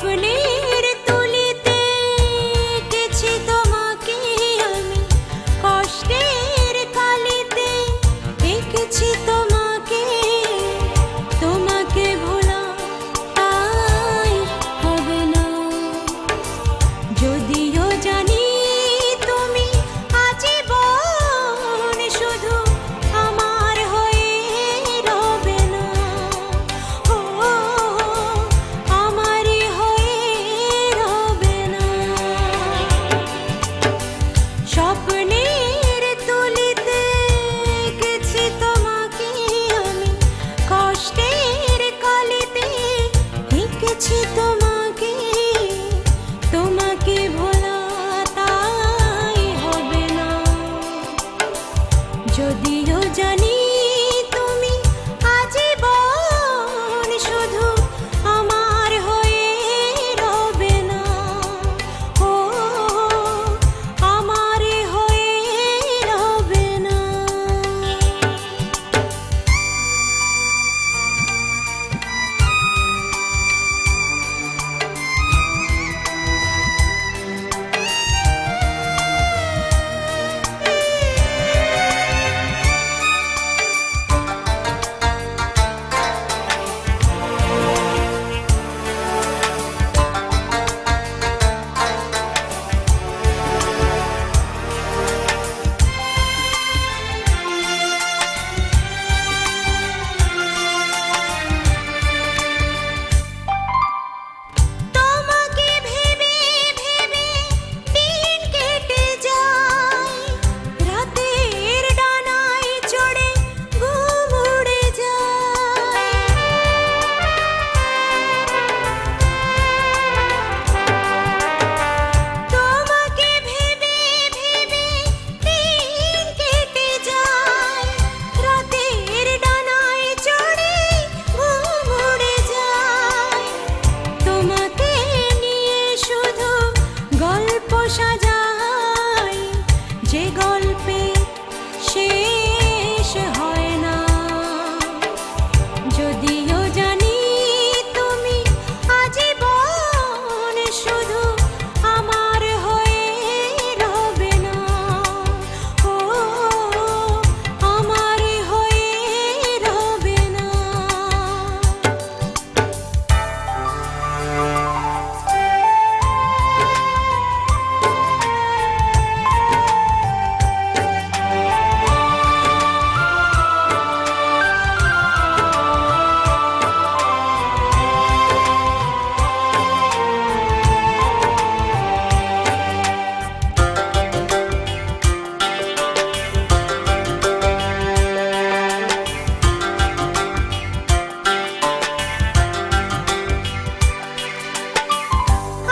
স্বপ্নের তুলিতে এঁকেছি তোমাকে আমি, কষ্টের কালিতে এঁকেছি তোমাকে, তোমাকে ভোলা তাই হবে না। যদিও জানি তুমি আজীবন শুধু আমার হয়ে রবে না, ও আমারই হয়ে রবে না। স্বপ্নের তুলিতে এঁকেছি তোমাকে আমি, কষ্টের কালিতে এঁকেছি তোমাকে, তোমাকে ভোলা তাই হবে না। যদিও জানি তুমি আজীবন শুধু আমার হয়ে রবে না, ও আমার হয়ে রবে না। তোমাকে ভেবে ভেবে দিন কেটে যায়, রাতের ডানায় চড়ে ঘুম উড়ে যায়। তোমাকে ভেবে ভেবে দিন কেটে যায়, রাতের ডানায় চড়ে ঘুম উড়ে যায়। তোমাকে নিয়ে শুধু গল্প সাজাই, যে গল্পে শেষ হয় না। যদিও জানি তুমি আজীবন শুধু আমার হয়ে রবে না, ও আমার হয়ে রবে না।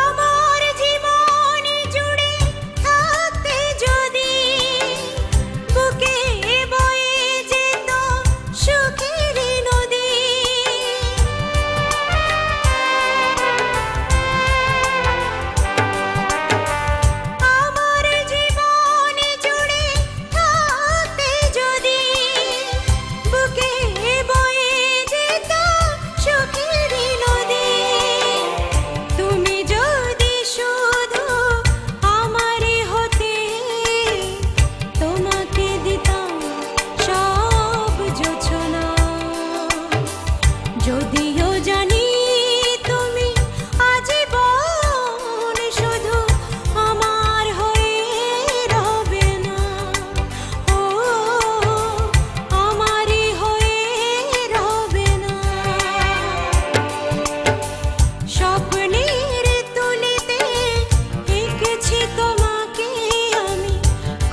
আমার জীবন জুড়ে থাকতে যদি বুকে বয়ে যেত সুখের নদী, আমার জীবন জুড়ে থাকতে যদি বুকে বয়ে যেত সুখের নদী, তুমি যদি শুধু আমারই হতে, তোমাকে দিতাম সব জোছনা। যদিও জানি তুমি আজীবন শুধু আমার হয়ে রবে না, ও আমারই হয়ে রবে না। স্বপ্নের তুলিতে এঁকেছি তোমাকে আমি,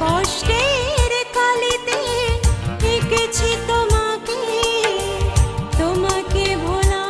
কষ্টের কালিতে এঁকেছি তোমাকে, তোমাকে ভোলা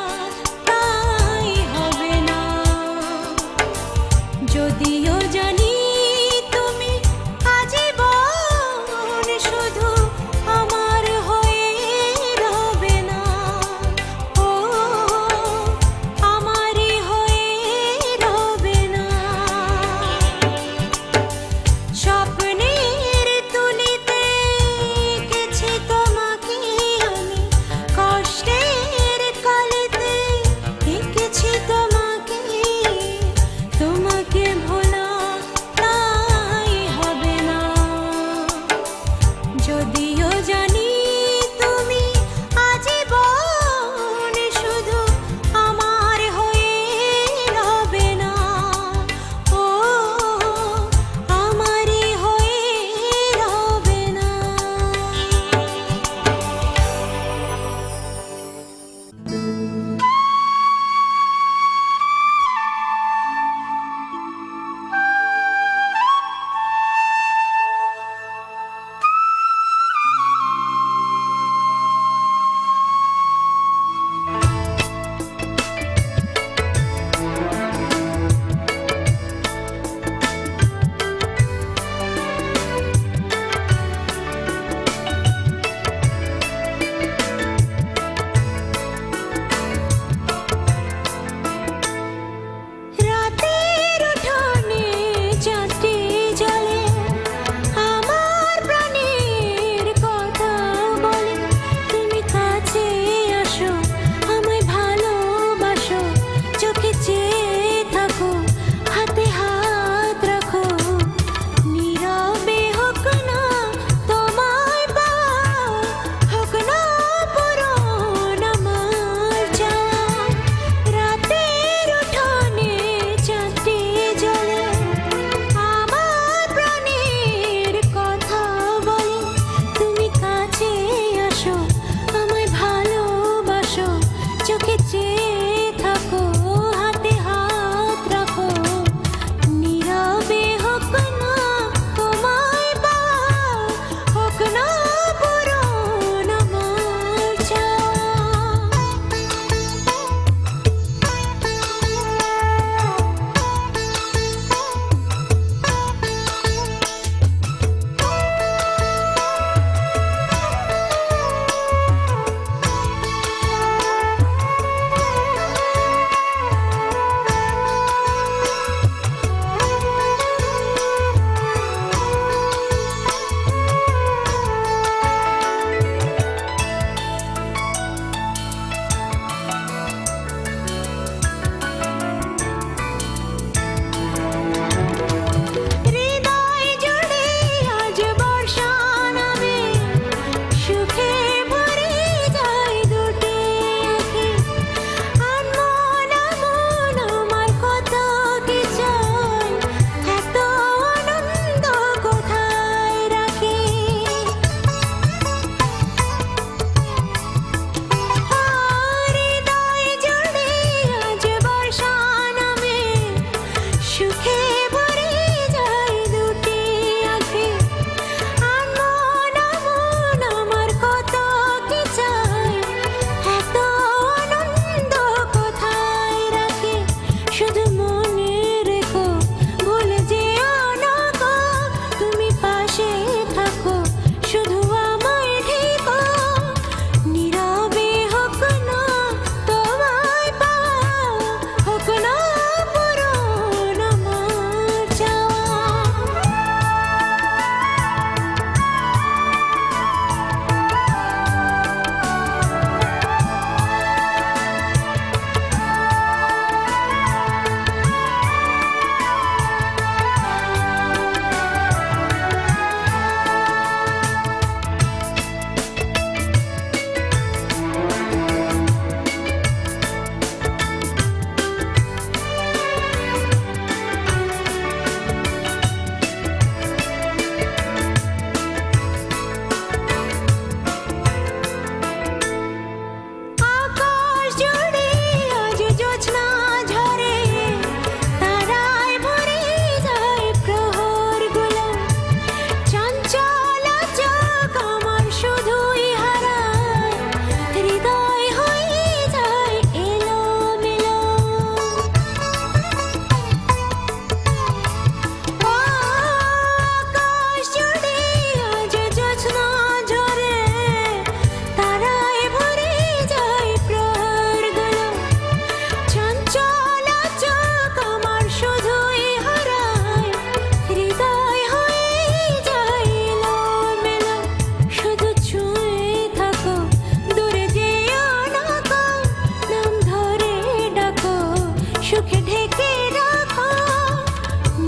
সুখে ঢেকে রাখো,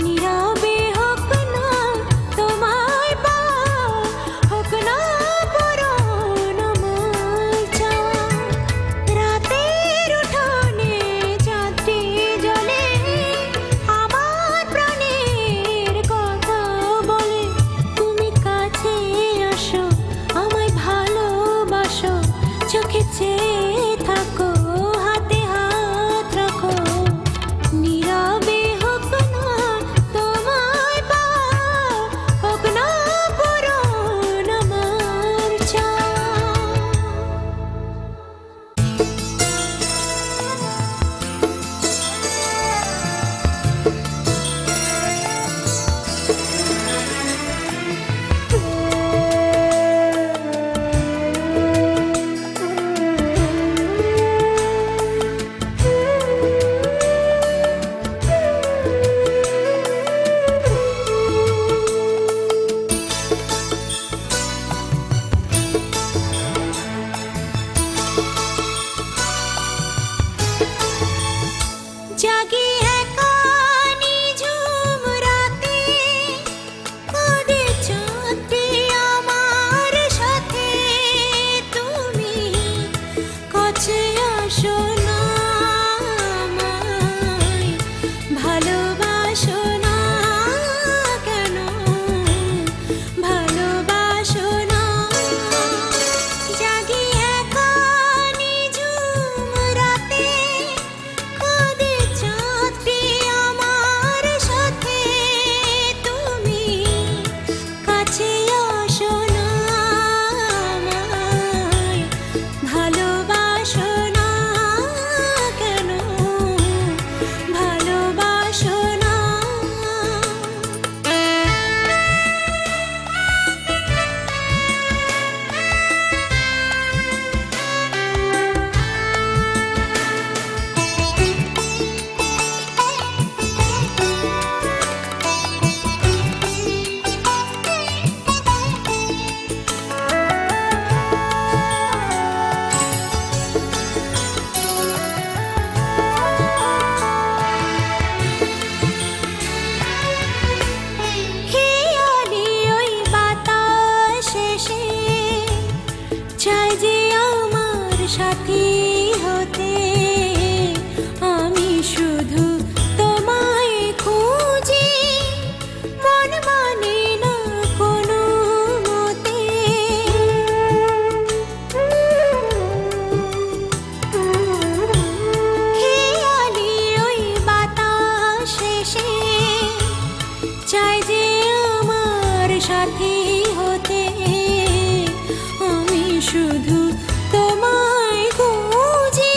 নীরবে হোক না তোমায় পাওয়া, হোক না পূরণ আমার চাওয়া। রাতের উঠোনে চাঁদটি জ্বলে, আমার প্রাণের কথা বলে। তুমি কাছে আসো, আমায় ভালোবাসো, চোখে চেয়ে থাকো, হাতে হাত রাখো। নীরবে হোক না তোমায় পাওয়া, হোক না পূরণ আমার চাওয়া। জাগি একা নিঝুম রাতে, কাঁদে চাঁদটি আমার সাথে। তুমি কাছে আসো না, আমায় ভালোবাসো না কেন, ভালোবাসো না। জাগি একা নিঝুম রাতে, কাঁদে চাঁদটি আমার সাথে। তুমি কাছে আসো না, আমায় ভালোবাসো না কেন, ভালোবাসো না। খেয়ালি ওই বাতাস এসে চাই যে আমার সাথী হতে। আমি শুধু তোমায় খুঁজি, মন মানে না কোনো মতে। খেয়ালি ওই বাতাস এসে চাই যে আমার সাথী হতে। আমি শুধু তোমায় খুঁজি,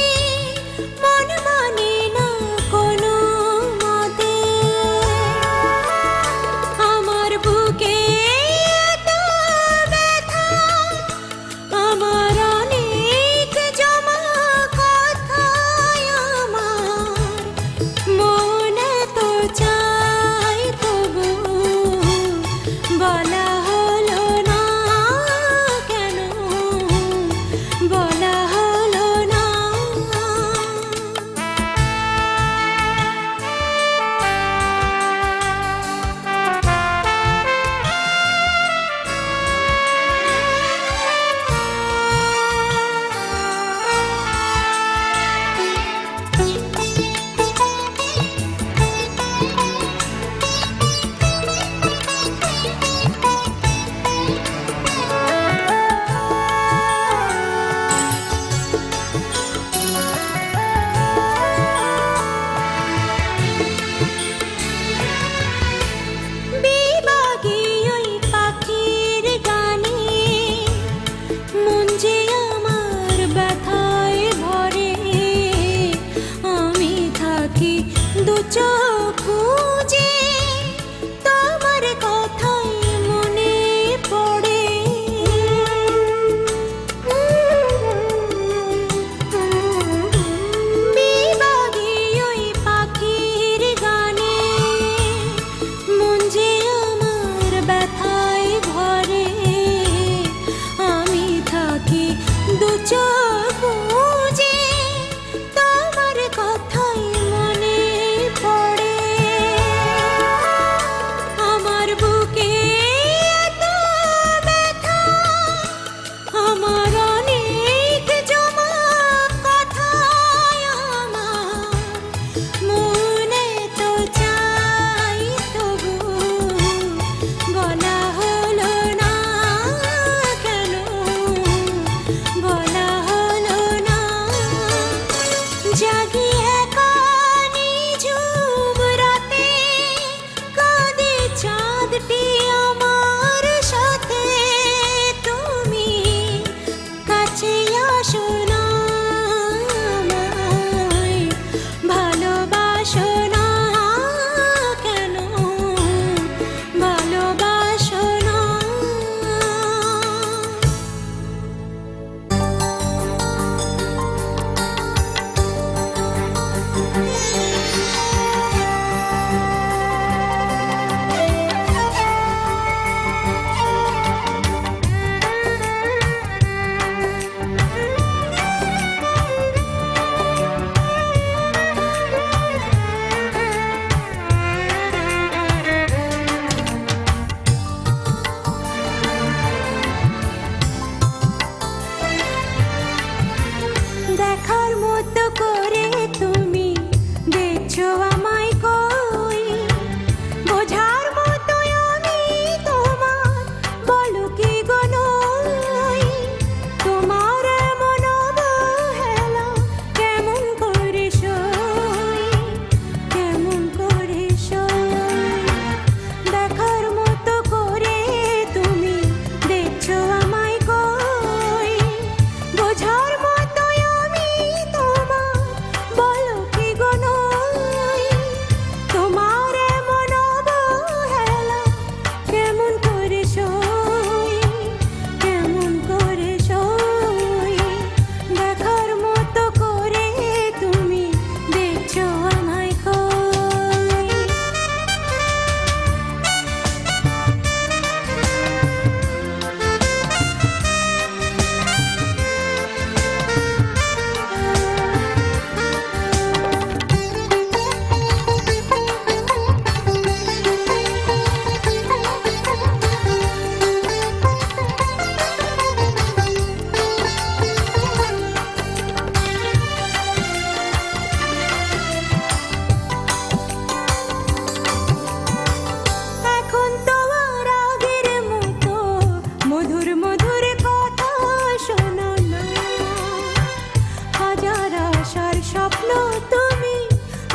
স্বপ্ন তুমি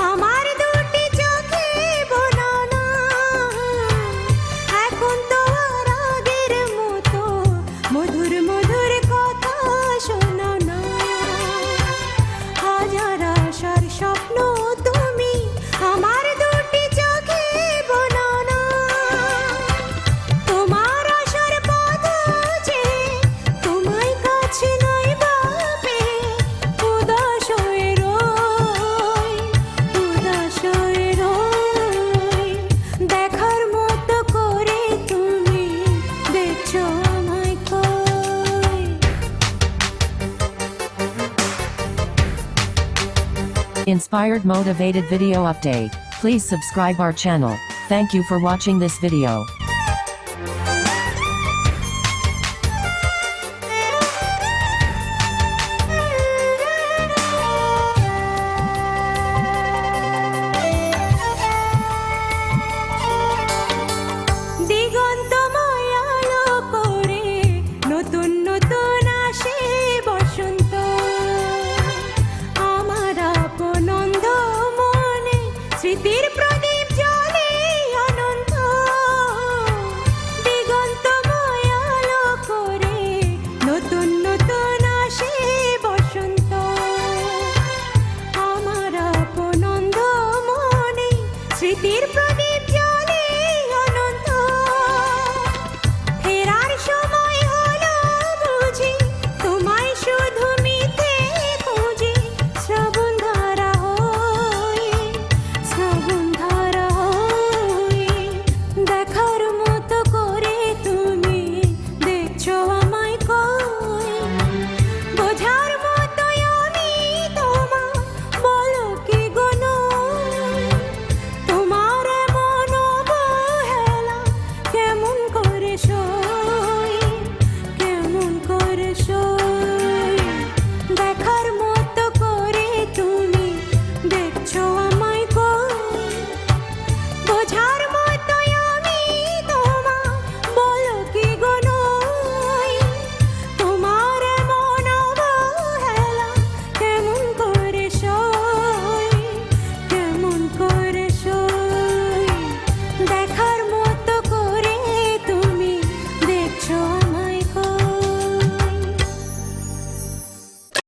আমার দুটি চোখে বোনাও না। এখন তো আর আগের মতো মধুর মধুর কথা শোনাও না। হাজার আশার স্বপ্ন তুমি আমার দুটি চোখে বোনাও না। তোমার আশার পথ যে তোমায় কাছে নাই ভাবে, উদাস হয়ে রই, উদাস হয়ে রই। দেখার মতো করে তুমি দেখছো আমায় কই। Inspired motivated video update. Please subscribe our channel. Thank you for watching this video.